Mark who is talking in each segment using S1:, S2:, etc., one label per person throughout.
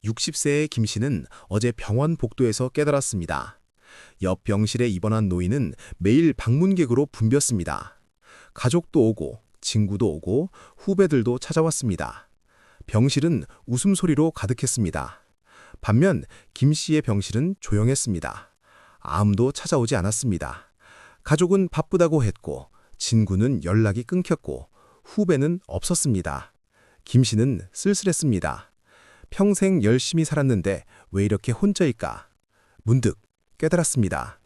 S1: 60세의 김 씨는 어제 병원 복도에서 깨달았습니다. 옆 병실에 입원한 노인은 매일 방문객으로 붐볐습니다. 가족도 오고 친구도 오고 후배들도 찾아왔습니다. 병실은 웃음소리로 가득했습니다. 반면 김 씨의 병실은 조용했습니다. 아무도 찾아오지 않았습니다. 가족은 바쁘다고 했고 친구는 연락이 끊겼고 후배는 없었습니다. 김 씨는 쓸쓸했습니다. 평생 열심히 살았는데 왜 이렇게 혼자일까? 문득 깨달았습니다.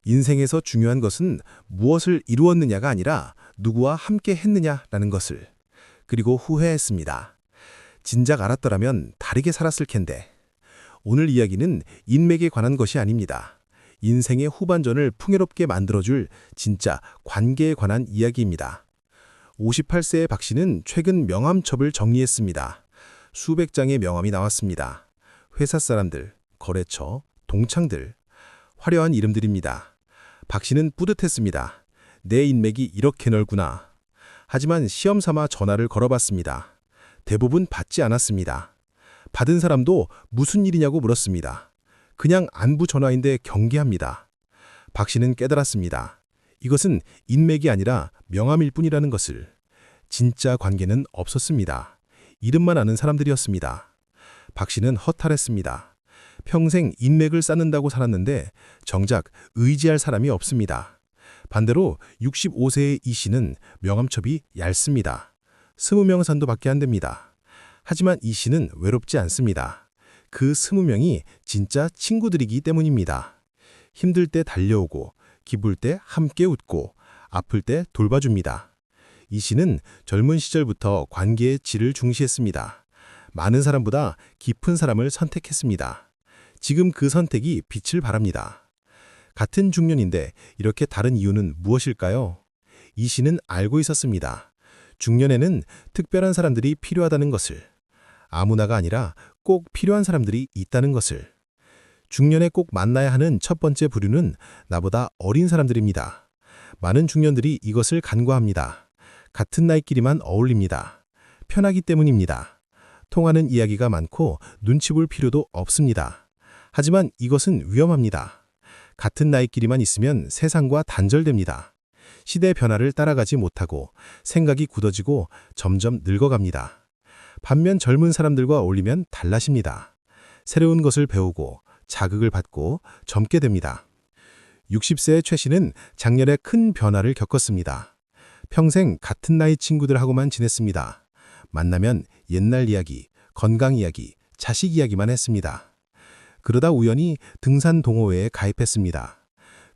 S1: 인생에서 중요한 것은 무엇을 이루었느냐가 아니라 누구와 함께 했느냐라는 것을. 그리고 후회했습니다. 진작 알았더라면 다르게 살았을 텐데. 오늘 이야기는 인맥에 관한 것이 아닙니다. 인생의 후반전을 풍요롭게 만들어줄 진짜 관계에 관한 이야기입니다. 58세의 박 씨는 최근 명함첩을 정리했습니다. 수백 장의 명함이 나왔습니다. 회사 사람들, 거래처, 동창들, 화려한 이름들입니다. 박 씨는 뿌듯했습니다. 내 인맥이 이렇게 넓구나. 하지만 시험 삼아 전화를 걸어봤습니다. 대부분 받지 않았습니다. 받은 사람도 무슨 일이냐고 물었습니다. 그냥 안부 전화인데 경계합니다. 박 씨는 깨달았습니다. 이것은 인맥이 아니라 명함일 뿐이라는 것을. 진짜 관계는 없었습니다. 이름만 아는 사람들이었습니다. 박 씨는 허탈했습니다. 평생 인맥을 쌓는다고 살았는데 정작 의지할 사람이 없습니다. 반대로 65세의 이 씨는 명함첩이 얇습니다. 20명 산도밖에 안 됩니다. 하지만 이 씨는 외롭지 않습니다. 그 20명이 진짜 친구들이기 때문입니다. 힘들 때 달려오고 기쁠 때 함께 웃고 아플 때 돌봐줍니다. 이 씨는 젊은 시절부터 관계의 질을 중시했습니다. 많은 사람보다 깊은 사람을 선택했습니다. 지금 그 선택이 빛을 발합니다. 같은 중년인데 이렇게 다른 이유는 무엇일까요? 이 씨는 알고 있었습니다. 중년에는 특별한 사람들이 필요하다는 것을. 아무나가 아니라 꼭 필요한 사람들이 있다는 것을. 중년에 꼭 만나야 하는 첫 번째 부류는 나보다 어린 사람들입니다. 많은 중년들이 이것을 간과합니다. 같은 나이끼리만 어울립니다. 편하기 때문입니다. 통하는 이야기가 많고 눈치 볼 필요도 없습니다. 하지만 이것은 위험합니다. 같은 나이끼리만 있으면 세상과 단절됩니다. 시대 변화를 따라가지 못하고 생각이 굳어지고 점점 늙어갑니다. 반면 젊은 사람들과 어울리면 달라집니다. 새로운 것을 배우고 자극을 받고 젊게 됩니다. 60세의 최 씨는 작년에 큰 변화를 겪었습니다. 평생 같은 나이 친구들하고만 지냈습니다. 만나면 옛날 이야기, 건강 이야기, 자식 이야기만 했습니다. 그러다 우연히 등산 동호회에 가입했습니다.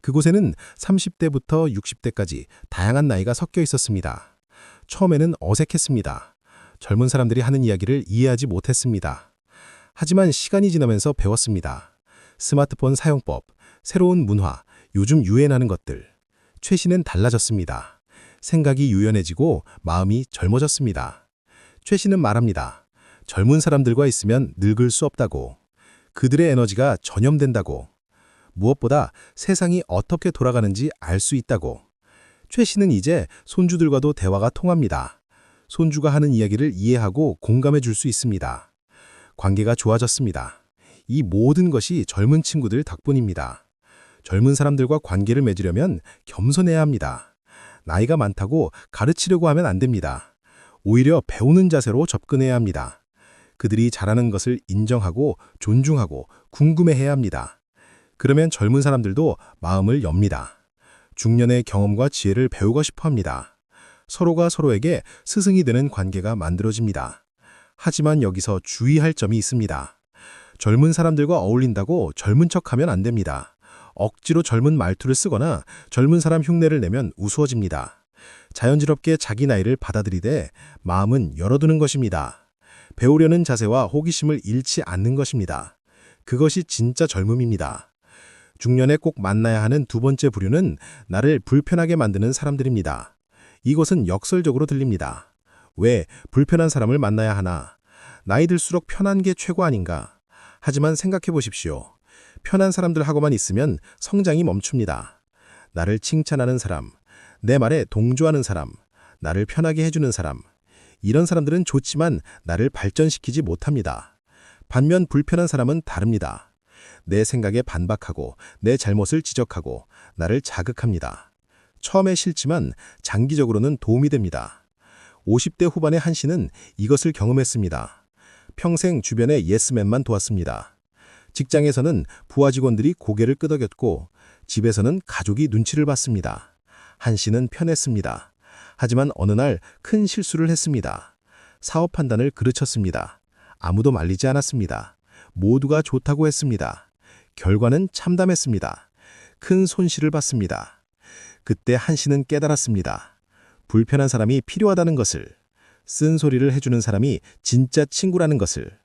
S1: 그곳에는 30대부터 60대까지 다양한 나이가 섞여 있었습니다. 처음에는 어색했습니다. 젊은 사람들이 하는 이야기를 이해하지 못했습니다. 하지만 시간이 지나면서 배웠습니다. 스마트폰 사용법, 새로운 문화, 요즘 유행하는 것들. 최 씨는 달라졌습니다. 생각이 유연해지고 마음이 젊어졌습니다. 최 씨는 말합니다. 젊은 사람들과 있으면 늙을 수 없다고. 그들의 에너지가 전염된다고. 무엇보다 세상이 어떻게 돌아가는지 알 수 있다고. 최 씨는 이제 손주들과도 대화가 통합니다. 손주가 하는 이야기를 이해하고 공감해 줄 수 있습니다. 관계가 좋아졌습니다. 이 모든 것이 젊은 친구들 덕분입니다. 젊은 사람들과 관계를 맺으려면 겸손해야 합니다. 나이가 많다고 가르치려고 하면 안 됩니다. 오히려 배우는 자세로 접근해야 합니다. 그들이 잘하는 것을 인정하고 존중하고 궁금해해야 합니다. 그러면 젊은 사람들도 마음을 엽니다. 중년의 경험과 지혜를 배우고 싶어 합니다. 서로가 서로에게 스승이 되는 관계가 만들어집니다. 하지만 여기서 주의할 점이 있습니다. 젊은 사람들과 어울린다고 젊은 척하면 안 됩니다. 억지로 젊은 말투를 쓰거나 젊은 사람 흉내를 내면 우스워집니다. 자연스럽게 자기 나이를 받아들이되 마음은 열어두는 것입니다. 배우려는 자세와 호기심을 잃지 않는 것입니다. 그것이 진짜 젊음입니다. 중년에 꼭 만나야 하는 두 번째 부류는 나를 불편하게 만드는 사람들입니다. 이것은 역설적으로 들립니다. 왜 불편한 사람을 만나야 하나? 나이 들수록 편한 게 최고 아닌가? 하지만 생각해 보십시오. 편한 사람들하고만 있으면 성장이 멈춥니다. 나를 칭찬하는 사람, 내 말에 동조하는 사람, 나를 편하게 해주는 사람. 이런 사람들은 좋지만 나를 발전시키지 못합니다. 반면 불편한 사람은 다릅니다. 내 생각에 반박하고 내 잘못을 지적하고 나를 자극합니다. 처음에 싫지만 장기적으로는 도움이 됩니다. 50대 후반의 한 씨는 이것을 경험했습니다. 평생 주변의 예스맨만 도왔습니다. 직장에서는 부하 직원들이 고개를 끄덕였고 집에서는 가족이 눈치를 봤습니다. 한 씨는 편했습니다. 하지만 어느 날 큰 실수를 했습니다. 사업 판단을 그르쳤습니다. 아무도 말리지 않았습니다. 모두가 좋다고 했습니다. 결과는 참담했습니다. 큰 손실을 봤습니다. 그때 한 씨는 깨달았습니다. 불편한 사람이 필요하다는 것을, 쓴소리를 해주는 사람이 진짜 친구라는 것을.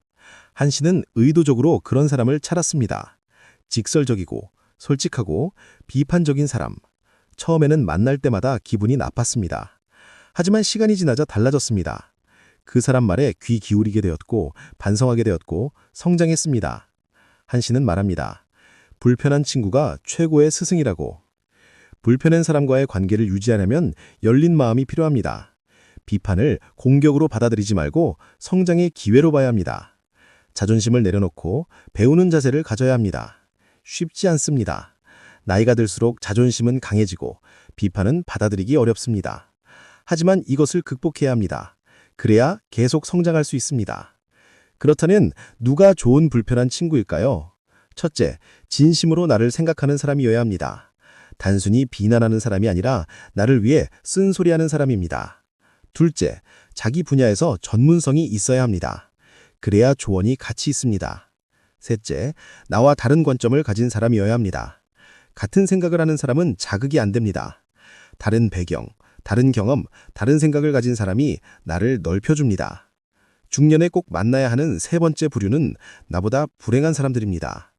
S1: 한 씨는 의도적으로 그런 사람을 찾았습니다. 직설적이고 솔직하고 비판적인 사람. 처음에는 만날 때마다 기분이 나빴습니다. 하지만 시간이 지나자 달라졌습니다. 그 사람 말에 귀 기울이게 되었고 반성하게 되었고 성장했습니다. 한 씨는 말합니다. 불편한 친구가 최고의 스승이라고. 불편한 사람과의 관계를 유지하려면 열린 마음이 필요합니다. 비판을 공격으로 받아들이지 말고 성장의 기회로 봐야 합니다. 자존심을 내려놓고 배우는 자세를 가져야 합니다. 쉽지 않습니다. 나이가 들수록 자존심은 강해지고 비판은 받아들이기 어렵습니다. 하지만 이것을 극복해야 합니다. 그래야 계속 성장할 수 있습니다. 그렇다면 누가 좋은 불편한 친구일까요? 첫째, 진심으로 나를 생각하는 사람이어야 합니다. 단순히 비난하는 사람이 아니라 나를 위해 쓴소리하는 사람입니다. 둘째, 자기 분야에서 전문성이 있어야 합니다. 그래야 조언이 가치 있습니다. 셋째, 나와 다른 관점을 가진 사람이어야 합니다. 같은 생각을 하는 사람은 자극이 안 됩니다. 다른 배경, 다른 경험, 다른 생각을 가진 사람이 나를 넓혀줍니다. 중년에 꼭 만나야 하는 세 번째 부류는 나보다 불행한 사람들입니다.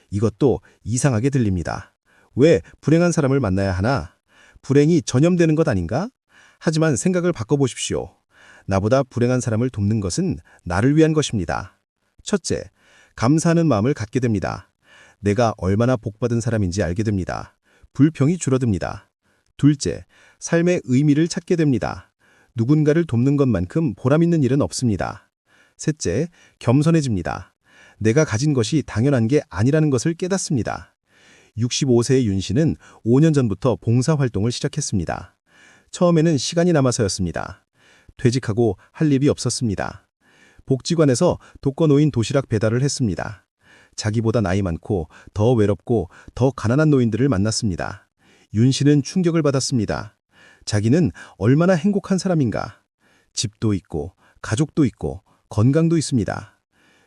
S1: 이것도 이상하게 들립니다. 왜 불행한 사람을 만나야 하나? 불행이 전염되는 것 아닌가? 하지만 생각을 바꿔보십시오. 나보다 불행한 사람을 돕는 것은 나를 위한 것입니다. 첫째, 감사하는 마음을 갖게 됩니다. 내가 얼마나 복받은 사람인지 알게 됩니다. 불평이 줄어듭니다. 둘째, 삶의 의미를 찾게 됩니다. 누군가를 돕는 것만큼 보람 있는 일은 없습니다. 셋째, 겸손해집니다. 내가 가진 것이 당연한 게 아니라는 것을 깨닫습니다. 65세의 윤 씨는 5년 전부터 봉사활동을 시작했습니다. 처음에는 시간이 남아서였습니다. 퇴직하고 할 일이 없었습니다. 복지관에서 독거노인 도시락 배달을 했습니다. 자기보다 나이 많고 더 외롭고 더 가난한 노인들을 만났습니다. 윤 씨는 충격을 받았습니다. 자기는 얼마나 행복한 사람인가. 집도 있고 가족도 있고 건강도 있습니다.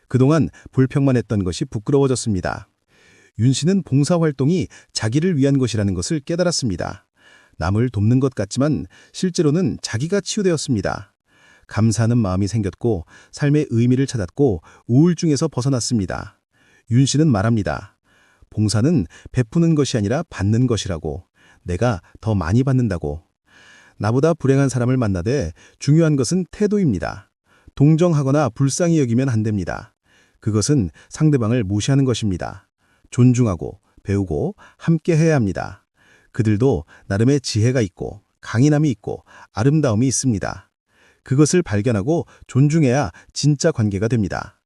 S1: 그동안 불평만 했던 것이 부끄러워졌습니다. 윤 씨는 봉사활동이 자기를 위한 것이라는 것을 깨달았습니다. 남을 돕는 것 같지만 실제로는 자기가 치유되었습니다. 감사하는 마음이 생겼고 삶의 의미를 찾았고 우울증에서 벗어났습니다. 윤 씨는 말합니다. 봉사는 베푸는 것이 아니라 받는 것이라고. 내가 더 많이 받는다고. 나보다 불행한 사람을 만나되 중요한 것은 태도입니다. 동정하거나 불쌍히 여기면 안 됩니다. 그것은 상대방을 무시하는 것입니다. 존중하고 배우고 함께 해야 합니다. 그들도 나름의 지혜가 있고 강인함이 있고 아름다움이 있습니다. 그것을 발견하고 존중해야 진짜 관계가 됩니다.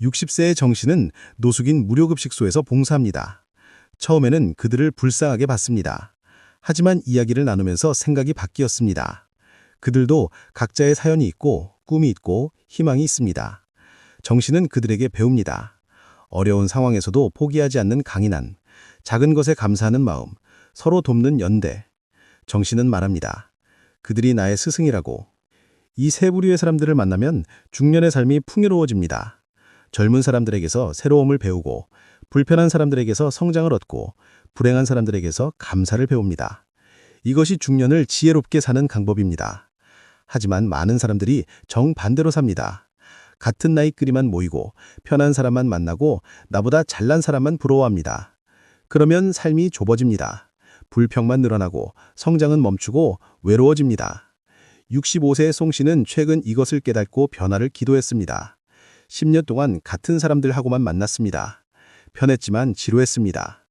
S1: 60세의 정 씨는 노숙인 무료급식소에서 봉사합니다. 처음에는 그들을 불쌍하게 봤습니다. 하지만 이야기를 나누면서 생각이 바뀌었습니다. 그들도 각자의 사연이 있고 꿈이 있고 희망이 있습니다. 정 씨는 그들에게 배웁니다. 어려운 상황에서도 포기하지 않는 강인한, 작은 것에 감사하는 마음, 서로 돕는 연대. 정 씨는 말합니다. 그들이 나의 스승이라고. 이 세 부류의 사람들을 만나면 중년의 삶이 풍요로워집니다. 젊은 사람들에게서 새로움을 배우고, 불편한 사람들에게서 성장을 얻고, 불행한 사람들에게서 감사를 배웁니다. 이것이 중년을 지혜롭게 사는 방법입니다. 하지만 많은 사람들이 정반대로 삽니다. 같은 나이끼리만 모이고 편한 사람만 만나고 나보다 잘난 사람만 부러워합니다. 그러면 삶이 좁아집니다. 불평만 늘어나고 성장은 멈추고 외로워집니다. 65세의 송 씨는 최근 이것을 깨닫고 변화를 기도했습니다. 10년 동안 같은 사람들하고만 만났습니다. 편했지만 지루했습니다.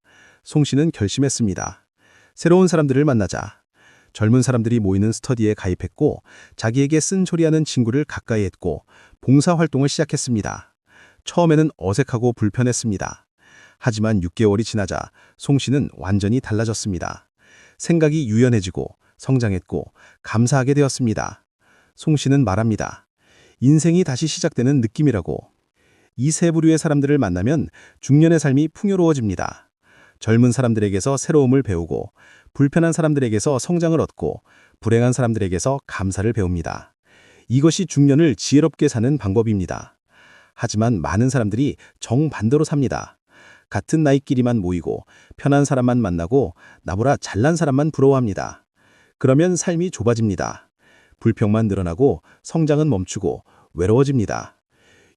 S1: 송 씨는 결심했습니다. 새로운 사람들을 만나자. 젊은 사람들이 모이는 스터디에 가입했고 자기에게 쓴소리하는 친구를 가까이 했고 봉사활동을 시작했습니다.
S2: 처음에는 어색하고 불편했습니다. 하지만 6개월이 지나자 송 씨는 완전히 달라졌습니다. 생각이 유연해지고 성장했고 감사하게 되었습니다. 송 씨는 말합니다. 인생이 다시 시작되는 느낌이라고. 이 세 부류의 사람들을 만나면 중년의 삶이 풍요로워집니다. 젊은 사람들에게서 새로움을 배우고, 불편한 사람들에게서 성장을 얻고, 불행한 사람들에게서 감사를 배웁니다. 이것이 중년을 지혜롭게 사는 방법입니다. 하지만 많은 사람들이 정반대로 삽니다. 같은 나이끼리만 모이고 편한 사람만 만나고 나보다 잘난 사람만 부러워합니다. 그러면 삶이 좁아집니다. 불평만 늘어나고 성장은 멈추고 외로워집니다.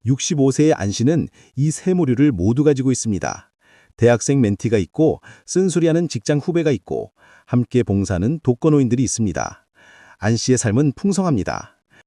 S2: 65세의 안 씨는 이 세 모류를 모두 가지고 있습니다. 대학생 멘티가 있고 쓴소리하는 직장 후배가 있고 함께 봉사하는 독거노인들이 있습니다. 안 씨의 삶은 풍성합니다.